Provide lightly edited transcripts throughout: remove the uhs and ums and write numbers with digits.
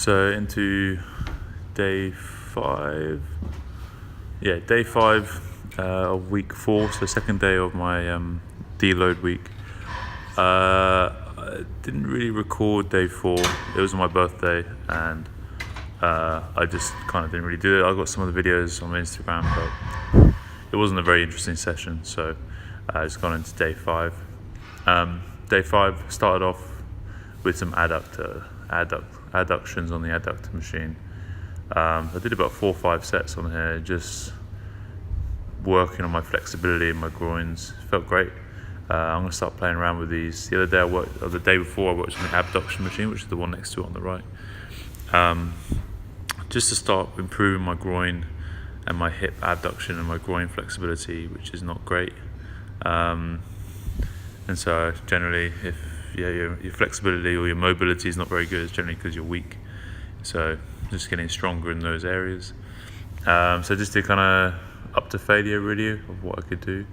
So into day 5. Yeah, day 5 of week 4. So second day of my deload week. I didn't really record day 4. It was my birthday, and I just kind of didn't really do it. I got some of the videos on my Instagram, but it wasn't a very interesting session, so I just gone into day 5. Day 5 started off with some adductions on the adductor machine. I did about 4 or 5 sets on here, just working on my flexibility in my groins. Felt great. I'm going to start playing around with these. The day before I worked on the abduction machine, which is the one next to it on the right. Just to start improving my groin and my hip abduction and my groin flexibility, which is not great. And so generally, if your flexibility or your mobility is not very good, it's generally because you're weak. So just getting stronger in those areas. So just to kind of up to failure really of what I could do.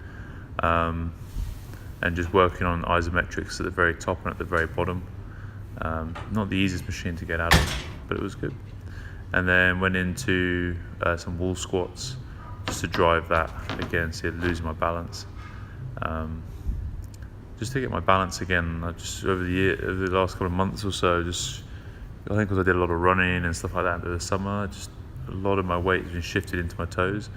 And just working on isometrics at the very top and at the very bottom. Not the easiest machine to get out of, but it was good. And then went into some wall squats just to drive that again, so losing my balance. Just to get my balance again. I just over the last couple of months or so, I think because I did a lot of running and stuff like that over the summer, just a lot of my weight has been shifted into my toes,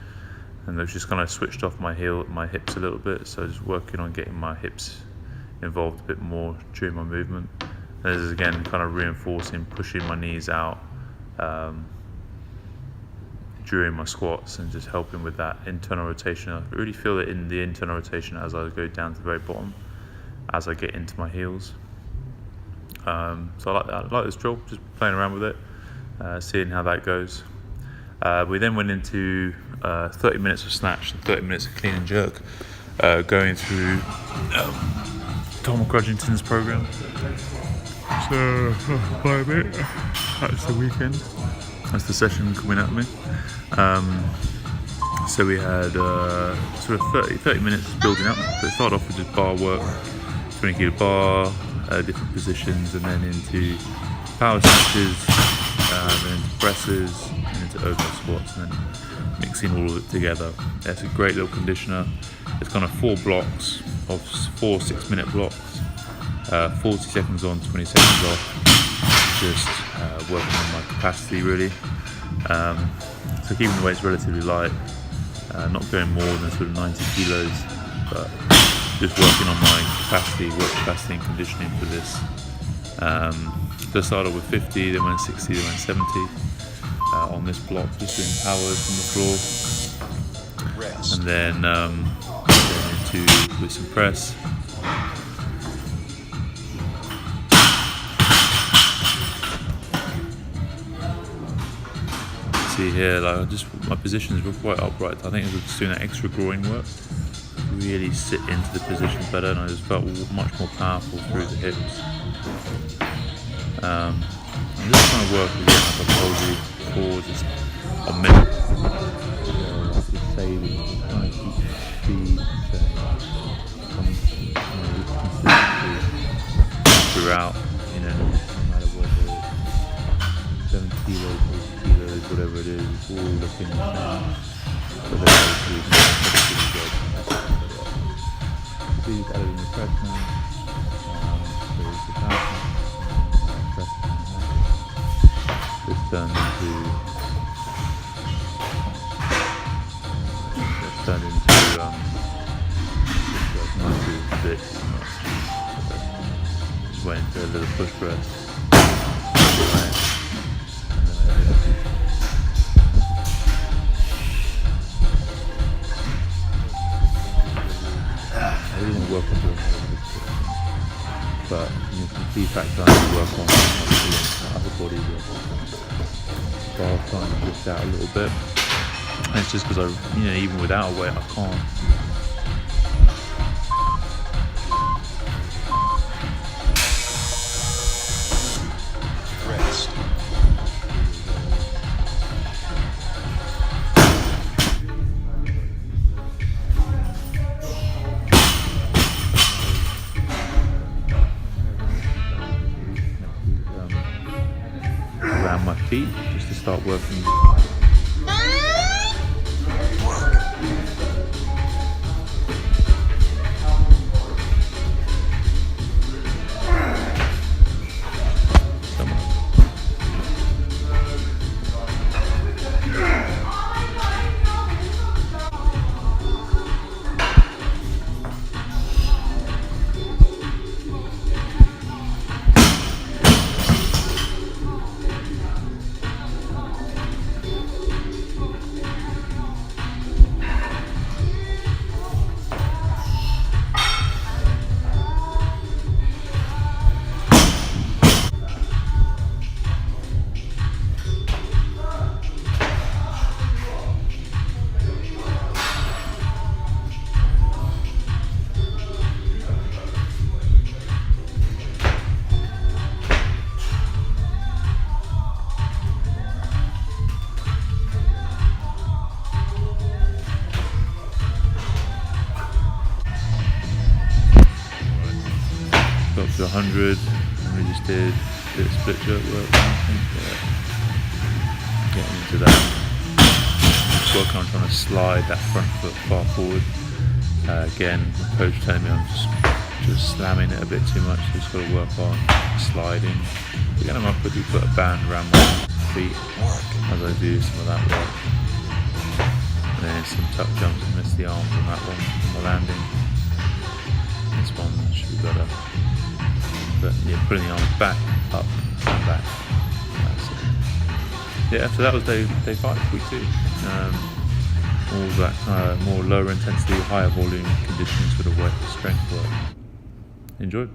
and they've just kind of switched off my hips a little bit. So just working on getting my hips involved a bit more during my movement. And this is again kind of reinforcing, pushing my knees out during my squats and just helping with that internal rotation. I really feel it in the internal rotation as I go down to the very bottom, as I get into my heels. So I like that. I like this drill, just playing around with it, seeing how that goes. We then went into 30 minutes of snatch and 30 minutes of clean and jerk, going through Tom Grudgington's program. So, by a bit, that's the weekend. That's the session coming at me. So we had sort of 30 minutes building up. So it started off with just bar work, 20 kilo bar, different positions, and then into power snatches, then into presses, and into overhead squats, and then mixing all of it together. It's a great little conditioner. It's kind of 4 blocks of 4 6-minute blocks, 40 seconds on, 20 seconds off, just working on my capacity really. So keeping the weights relatively light, not going more than sort of 90 kilos, but just working on my work capacity and conditioning for this. So I started with 50, then went 60, then went 70 on this block, just doing powers from the floor. And then with some press. See here, my positions were quite upright. I think I was just doing that extra groin work, really sit into the positions better, and I just felt much more powerful through the hips. I'm just trying to work again, like I told you before, just a minute. Just saving, trying to keep speed, consistency throughout, no matter whether it's 7 kilos, 8 kilos, whatever it is, it's all looking the same. Please add it in the press now. There's the power press. This turned into 96. Just went into a little push press. I didn't work on doing but some key factors I need to work on my upper body work. So I'll try and push out a little bit. And it's just because even without a weight, I can't. around my feet just to start working. Got up to 100 and we just did a bit of split jerk work. I think getting into that. Just working on trying to slide that front foot far forward. Again, the coach told me I'm just slamming it a bit too much, so just got to work on sliding. Again, I might quickly put a band around my feet as I do some of that work. And then some tuck jumps and miss the arms on that one on the landing. This one should be better. But yeah, putting the arms back, up, and back. That's it. Yeah, so that was day 5, week 2. All that more lower intensity, higher volume conditions for the weight strength work. Enjoy.